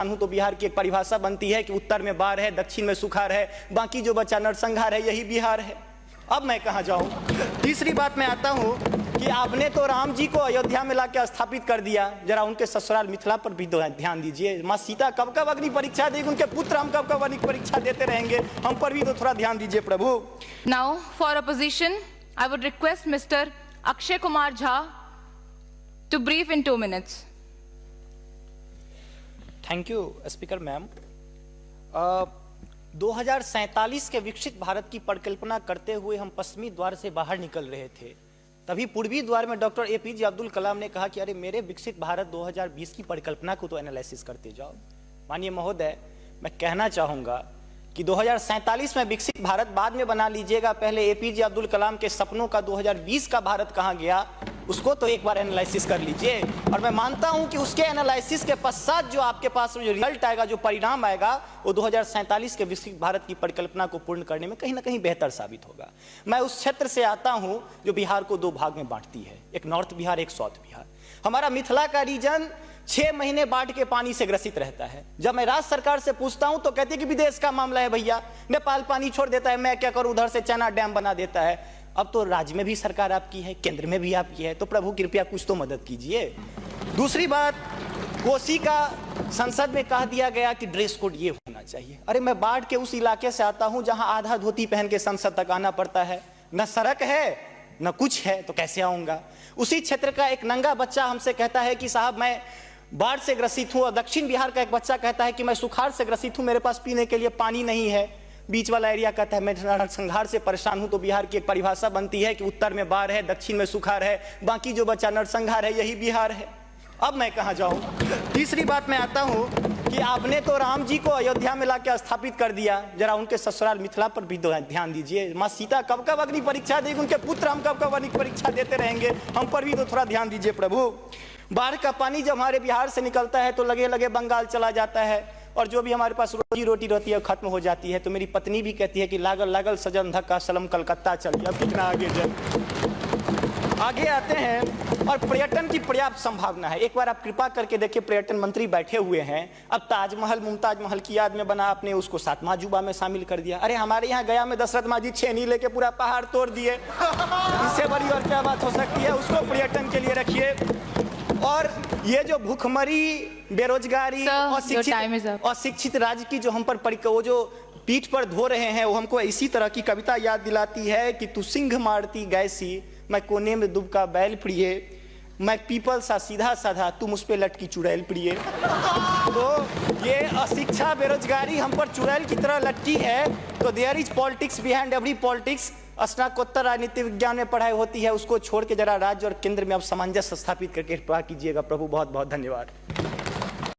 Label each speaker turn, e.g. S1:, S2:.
S1: हूं तो बिहार की एक परिभाषा बनती है कि उत्तर में बाढ़ है, दक्षिण में सुखाड़ है, बाकी जो बचा नरसंहार है, यही बिहार है। अब मैं कहां जाऊं? तीसरी बात मैं आता हूं कि आपने तो राम जी को अयोध्या में लाकर स्थापित कर दिया, जरा उनके ससुराल मिथिला पर भी ध्यान दीजिए। माँ सीता कब कब अग्नि परीक्षा देगी, उनके पुत्र हम कब कब अग्नि परीक्षा देते रहेंगे, हम पर भी तो थोड़ा ध्यान दीजिए प्रभु।
S2: Now for opposition I would request mister Akshay Kumar Jha to brief in 2 minutes।
S1: Thank you speaker ma'am. 2047 के विकसित भारत की परिकल्पना करते हुए हम पश्चिमी द्वार से बाहर निकल रहे थे, तभी पूर्वी द्वार में डॉक्टर APJ अब्दुल कलाम ने कहा कि अरे मेरे विकसित भारत 2020 की परिकल्पना को तो एनालिसिस करते जाओ। माननीय महोदय, मैं कहना चाहूँगा कि 2047 में विकसित भारत बाद में बना लीजिएगा, पहले APJ अब्दुल कलाम के सपनों का 2020 का भारत कहाँ गया उसको तो एक बार एनालिसिस कर लीजिए। और मैं मानता हूं कि उसके एनालिसिस के पश्चात जो आपके पास जो रिजल्ट आएगा, जो परिणाम आएगा, वो 2047 के विकसित भारत की परिकल्पना को पूर्ण करने में कहीं ना कहीं बेहतर साबित होगा। मैं उस क्षेत्र से आता हूं जो बिहार को 2 भाग में बांटती है, एक नॉर्थ बिहार, एक साउथ बिहार। हमारा मिथिला का रीजन 6 महीने बाढ़ के पानी से ग्रसित रहता है। जब मैं राज्य सरकार से पूछता हूं तो कहती है कि विदेश का मामला है भैया, नेपाल पानी छोड़ देता है, मैं क्या करूं, उधर से चैना डैम बना देता है। अब तो राज्य में भी सरकार आपकी है, केंद्र में भी आपकी है, तो प्रभु कृपया कुछ तो मदद कीजिए। दूसरी बात, कोसी का संसद में कह दिया गया कि ड्रेस कोड ये होना चाहिए। अरे मैं बाढ़ के उस इलाके से आता हूं जहां आधा धोती पहन के संसद तक आना पड़ता है, न सड़क है न कुछ है, तो कैसे आऊंगा। उसी क्षेत्र का एक नंगा बच्चा हमसे कहता है कि साहब मैं बाढ़ से ग्रसित हूं, और दक्षिण बिहार का एक बच्चा कहता है कि मैं सुखाड़ से ग्रसित हूं, मेरे पास पीने के लिए पानी नहीं है। बीच वाला एरिया कहता है मैं नरसंहार से परेशान हूं। तो बिहार की एक परिभाषा बनती है कि उत्तर में बाढ़ है, दक्षिण में सुखाड़ है, बाकी जो बचा नरसंहार है, यही बिहार है। अब मैं कहां जाऊं? तीसरी बात मैं आता हूं कि आपने तो राम जी को अयोध्या में लाकर स्थापित कर दिया, जरा उनके ससुराल मिथिला पर भी ध्यान दीजिए। माँ सीता कब कब अग्नि परीक्षा देगी, उनके पुत्र हम कब कब अग्नि परीक्षा देते रहेंगे, हम पर भी तो थोड़ा ध्यान दीजिए प्रभु। बाढ़ का पानी जब हमारे बिहार से निकलता है तो लगे लगे बंगाल चला जाता है, और जो भी हमारे पास रोजी रोटी रहती है खत्म हो जाती है। तो मेरी पत्नी भी कहती है कि लागल लागल सजन धक्का सलम कलकत्ता चलिए, अब कितना आगे चल। आगे आते हैं, और पर्यटन की पर्याप्त संभावना है। एक बार आप कृपा करके देखिए, पर्यटन मंत्री बैठे हुए हैं, अब ताजमहल मुमताज महल की याद में बना, आपने उसको 7वां अजूबा में शामिल कर दिया। अरे हमारे यहाँ गया में दशरथ मांझी छेनी लेके पूरा पहाड़ तोड़ दिए, इससे बड़ी और क्या बात हो सकती है। उसको पर्यटन के लिए रखिए। और ये जो भूखमरी, बेरोजगारी, अशिक्षित राज्य की जो हम पर वो जो पीठ पर धो रहे हैं, वो हमको इसी तरह की कविता याद दिलाती है कि तू सिंह मारती गैसी, मैं कोने में दुबका बैल प्रिय, मैं पीपल सा सीधा साधा, तुम उस पे लटकी चुड़ैल प्रिय। तो ये अशिक्षा, बेरोजगारी हम पर चुड़ैल की तरह लटकी है। तो there is politics behind every politics. स्नातकोत्तर राजनीति विज्ञान में पढ़ाई होती है, उसको छोड़ के जरा राज्य और केंद्र में अब सामंजस्य स्थापित करके कृपा कीजिएगा प्रभु। बहुत बहुत धन्यवाद।